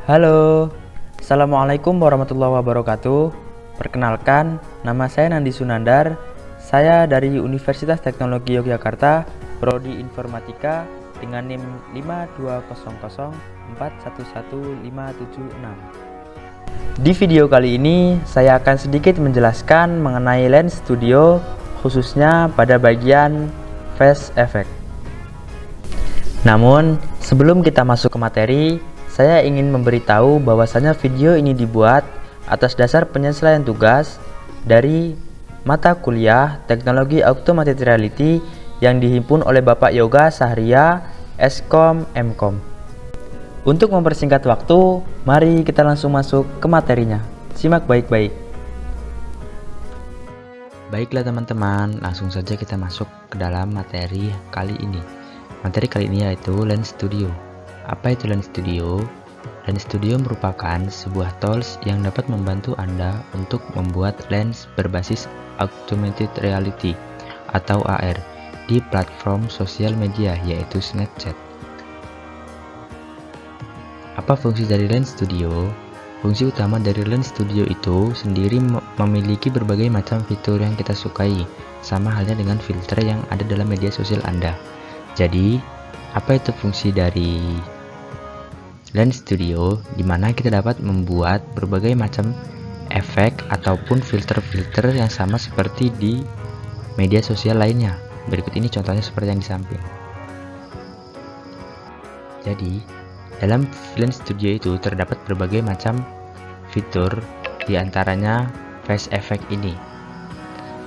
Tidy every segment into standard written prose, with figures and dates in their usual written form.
Halo, Assalamualaikum warahmatullahi wabarakatuh. Perkenalkan, nama saya Nandi Sunandar. Saya dari Universitas Teknologi Yogyakarta, Prodi Informatika dengan NIM 52004111576. Di video kali ini, saya akan sedikit menjelaskan mengenai Lens Studio, khususnya pada bagian Face Effect. Namun, sebelum kita masuk ke materi, saya ingin memberitahu bahwasanya video ini dibuat atas dasar penyesuaian tugas dari mata kuliah Teknologi Augmented Reality yang dihimpun oleh Bapak Yoga Sahria, Eskom Mkom. Untuk mempersingkat waktu, mari kita langsung masuk ke materinya. Simak baik-baik. Baiklah teman-teman, langsung saja kita masuk ke dalam materi kali ini. Materi kali ini yaitu Lens Studio. Apa itu Lens Studio? Lens Studio merupakan sebuah tools yang dapat membantu Anda untuk membuat lens berbasis Augmented Reality atau AR di platform sosial media yaitu Snapchat. Apa fungsi dari Lens Studio? Fungsi utama dari Lens Studio itu sendiri memiliki berbagai macam fitur yang kita sukai, sama halnya dengan filter yang ada dalam media sosial Anda. Jadi, apa itu fungsi dari Lens Studio, di mana kita dapat membuat berbagai macam efek ataupun filter-filter yang sama seperti di media sosial lainnya. Berikut ini contohnya seperti yang di samping. Jadi, dalam Lens Studio itu terdapat berbagai macam fitur, diantaranya Face Effect ini.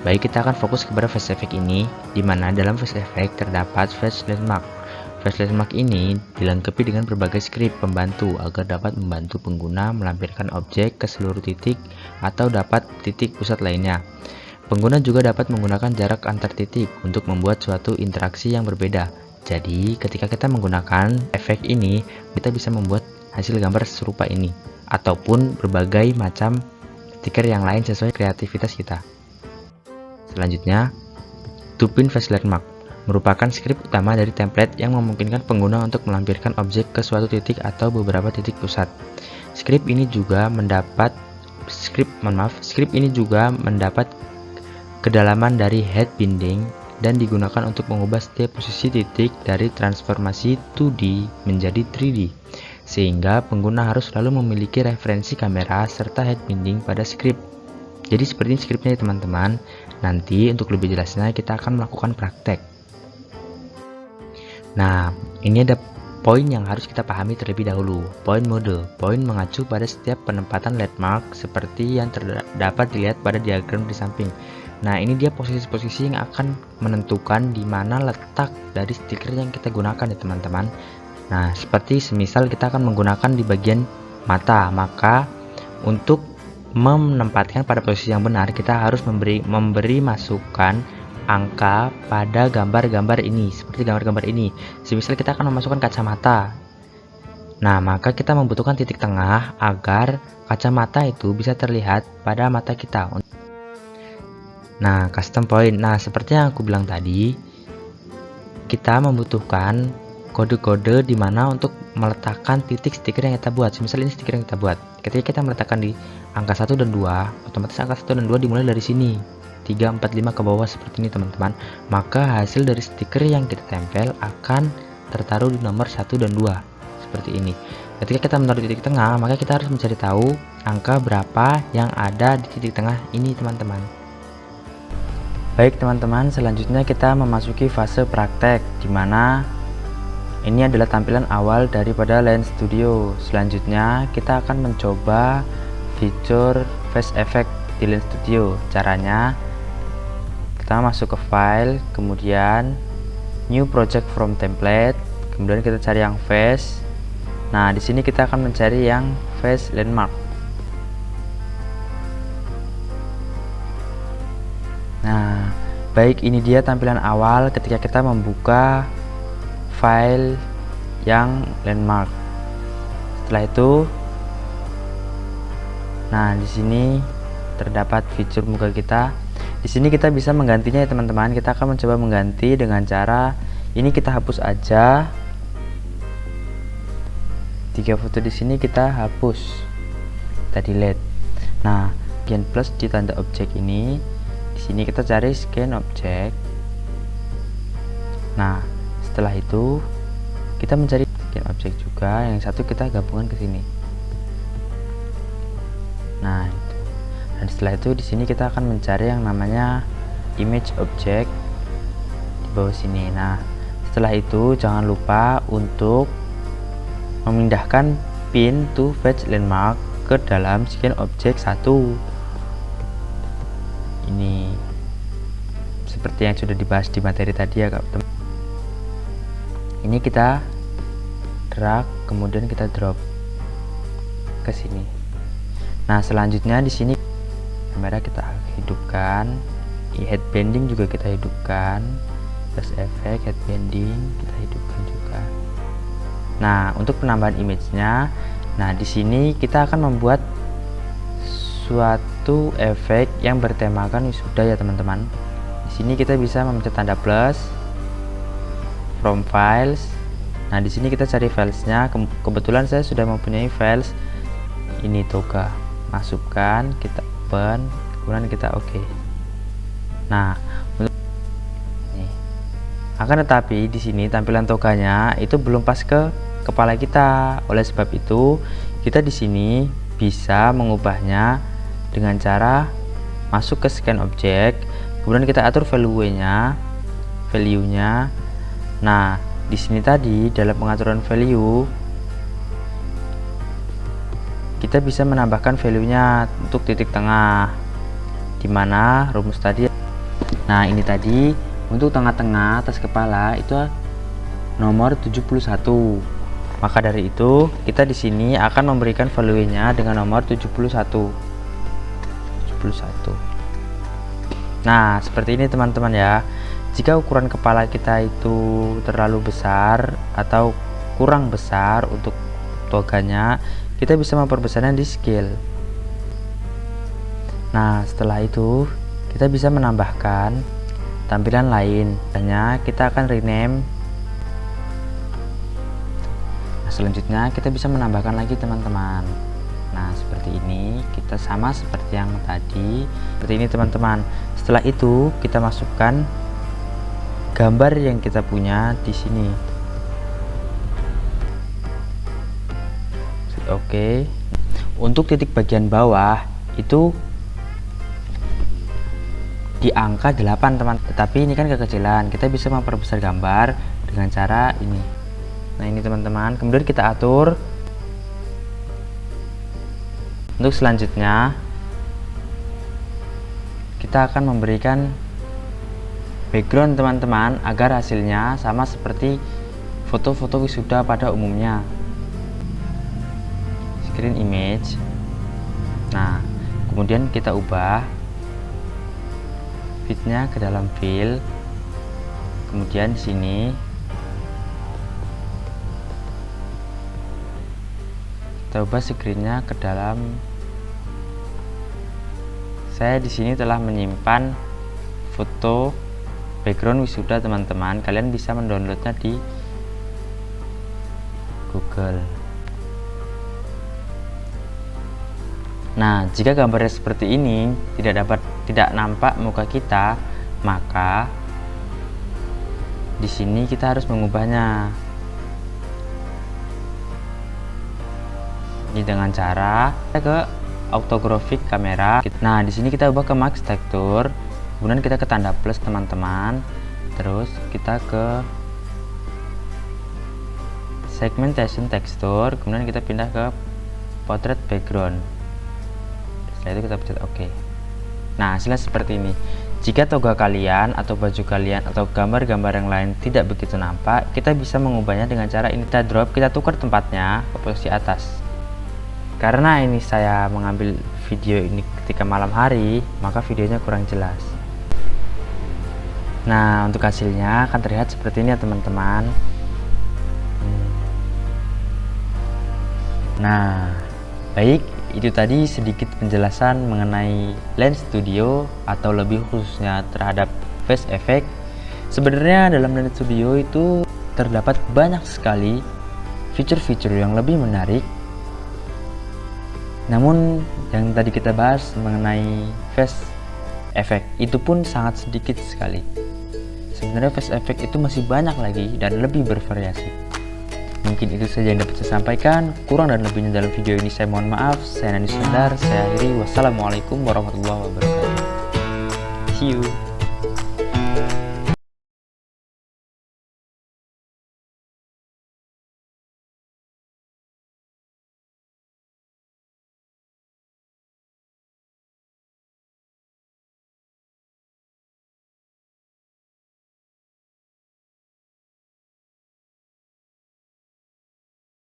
Baik, kita akan fokus kepada Face Effect ini, di mana dalam Face Effect terdapat Face Landmark. Face Landmark ini dilengkapi dengan berbagai script pembantu agar dapat membantu pengguna melampirkan objek ke seluruh titik atau dapat titik pusat lainnya. Pengguna juga dapat menggunakan jarak antar titik untuk membuat suatu interaksi yang berbeda. Jadi, ketika kita menggunakan efek ini, kita bisa membuat hasil gambar serupa ini ataupun berbagai macam stiker yang lain sesuai kreativitas kita. Selanjutnya, Tupin Face Landmark merupakan skrip utama dari template yang memungkinkan pengguna untuk melampirkan objek ke suatu titik atau beberapa titik pusat. Skrip ini juga mendapat kedalaman dari head binding dan digunakan untuk mengubah setiap posisi titik dari transformasi 2D menjadi 3D, sehingga pengguna harus selalu memiliki referensi kamera serta head binding pada skrip. Jadi seperti ini skripnya ya teman-teman. Nanti untuk lebih jelasnya kita akan melakukan praktek. Nah, ini ada poin yang harus kita pahami terlebih dahulu. Poin mode. Poin mengacu pada setiap penempatan landmark seperti yang terdapat dilihat pada diagram di samping. Nah, ini dia posisi-posisi yang akan menentukan di mana letak dari stiker yang kita gunakan ya teman-teman. Nah, seperti semisal kita akan menggunakan di bagian mata, maka untuk menempatkan pada posisi yang benar kita harus memberi masukan angka pada gambar-gambar ini, seperti gambar-gambar ini. Semisal kita akan memasukkan kacamata, nah maka kita membutuhkan titik tengah agar kacamata itu bisa terlihat pada mata kita. Nah, custom point. Nah, seperti yang aku bilang tadi, kita membutuhkan kode-kode di mana untuk meletakkan titik stiker yang kita buat. Semisal ini stiker yang kita buat, ketika kita meletakkan di angka 1 dan 2, otomatis angka 1 dan 2 dimulai dari sini 3, 4, 5 ke bawah seperti ini teman-teman. Maka hasil dari stiker yang kita tempel akan tertaruh di nomor 1 dan 2 seperti ini. Ketika kita menaruh titik tengah, maka kita harus mencari tahu angka berapa yang ada di titik tengah ini teman-teman. Baik teman-teman, selanjutnya kita memasuki fase praktek, dimana ini adalah tampilan awal daripada Lens Studio. Selanjutnya kita akan mencoba fitur Face Effect di Lens Studio. Caranya, kita masuk ke file, kemudian new project from template, kemudian kita cari yang face. Nah, di sini kita akan mencari yang face landmark. Nah, baik, ini dia tampilan awal ketika kita membuka file yang landmark. Setelah itu, nah di sini terdapat fitur muka kita. Di sini kita bisa menggantinya ya teman-teman. Kita akan mencoba mengganti dengan cara ini, kita hapus aja. 3 foto di sini kita hapus, kita delete. Nah, bagian plus di tanda objek ini, di sini kita cari scan objek. Nah, setelah itu kita mencari scan objek juga, yang satu kita gabungkan ke sini. Nah, itu. Dan setelah itu di sini kita akan mencari yang namanya image object di bawah sini. Nah, setelah itu jangan lupa untuk memindahkan pin to fetch landmark ke dalam scan object 1. Ini seperti yang sudah dibahas di materi tadi ya, teman. Ini kita drag, kemudian kita drop ke sini. Nah, selanjutnya di sini kamera kita hidupkan, head bending juga kita hidupkan, plus efek head bending kita hidupkan juga. Nah, untuk penambahan image-nya, nah di sini kita akan membuat suatu efek yang bertemakan wisuda ya teman-teman. Di sini kita bisa memencet tanda plus, from files. Nah, di sini kita cari filesnya. Kebetulan saya sudah mempunyai files ini toga. Masukkan, kita open, kemudian kita oke. Nah, nih. Akan tetapi di sini tampilan toganya itu belum pas ke kepala kita. Oleh sebab itu, kita di sini bisa mengubahnya dengan cara masuk ke scan object, kemudian kita atur value-nya. Nah, di sini tadi dalam pengaturan value kita bisa menambahkan value-nya untuk titik tengah, dimana rumus tadi. Nah, ini tadi untuk tengah-tengah atas kepala itu nomor 71. Maka dari itu kita di sini akan memberikan value-nya dengan nomor 71. Nah, seperti ini teman-teman ya. Jika ukuran kepala kita itu terlalu besar atau kurang besar untuk toganya, kita bisa memperbesarnya di scale. Nah, setelah itu kita bisa menambahkan tampilan lain. Hanya kita akan rename. Nah, selanjutnya kita bisa menambahkan lagi teman-teman. Nah, seperti ini, kita sama seperti yang tadi. Seperti ini teman-teman. Setelah itu kita masukkan gambar yang kita punya di sini. Oke. Untuk titik bagian bawah itu di angka 8 teman, tetapi ini kan kekecilan. Kita bisa memperbesar gambar dengan cara ini. Nah, ini teman-teman. Kemudian kita atur. Untuk selanjutnya kita akan memberikan background teman-teman agar hasilnya sama seperti foto-foto wisuda pada umumnya. Screen image. Nah, kemudian kita ubah fitnya ke dalam fill. Kemudian di sini kita ubah screennya ke dalam. Saya di sini telah menyimpan foto background wisuda teman-teman. Kalian bisa mendownloadnya di Google. Nah, jika gambarnya seperti ini tidak nampak muka kita, maka di sini kita harus mengubahnya. Ini dengan cara kita ke autographic kamera. Nah, di sini kita ubah ke max texture, kemudian kita ke tanda plus teman-teman. Terus kita ke segmentation texture, kemudian kita pindah ke portrait background. Setelah itu kita pencet OK. Nah, hasilnya seperti ini. Jika toga kalian atau baju kalian atau gambar-gambar yang lain tidak begitu nampak, kita bisa mengubahnya dengan cara ini, kita drop, kita tukar tempatnya ke posisi atas. Karena ini saya mengambil video ini ketika malam hari, maka videonya kurang jelas. Nah, untuk hasilnya akan terlihat seperti ini ya teman-teman. Nah, baik, itu tadi sedikit penjelasan mengenai Lens Studio atau lebih khususnya terhadap Face Effect. Sebenarnya dalam Lens Studio itu terdapat banyak sekali fitur-fitur yang lebih menarik. Namun yang tadi kita bahas mengenai face effect itu pun sangat sedikit sekali. Sebenarnya face effect itu masih banyak lagi dan lebih bervariasi. Mungkin itu saja yang dapat saya sampaikan. Kurang dan lebihnya dalam video ini saya mohon maaf. Saya Nani Sundar, saya akhiri. Wassalamualaikum warahmatullahi wabarakatuh. See you.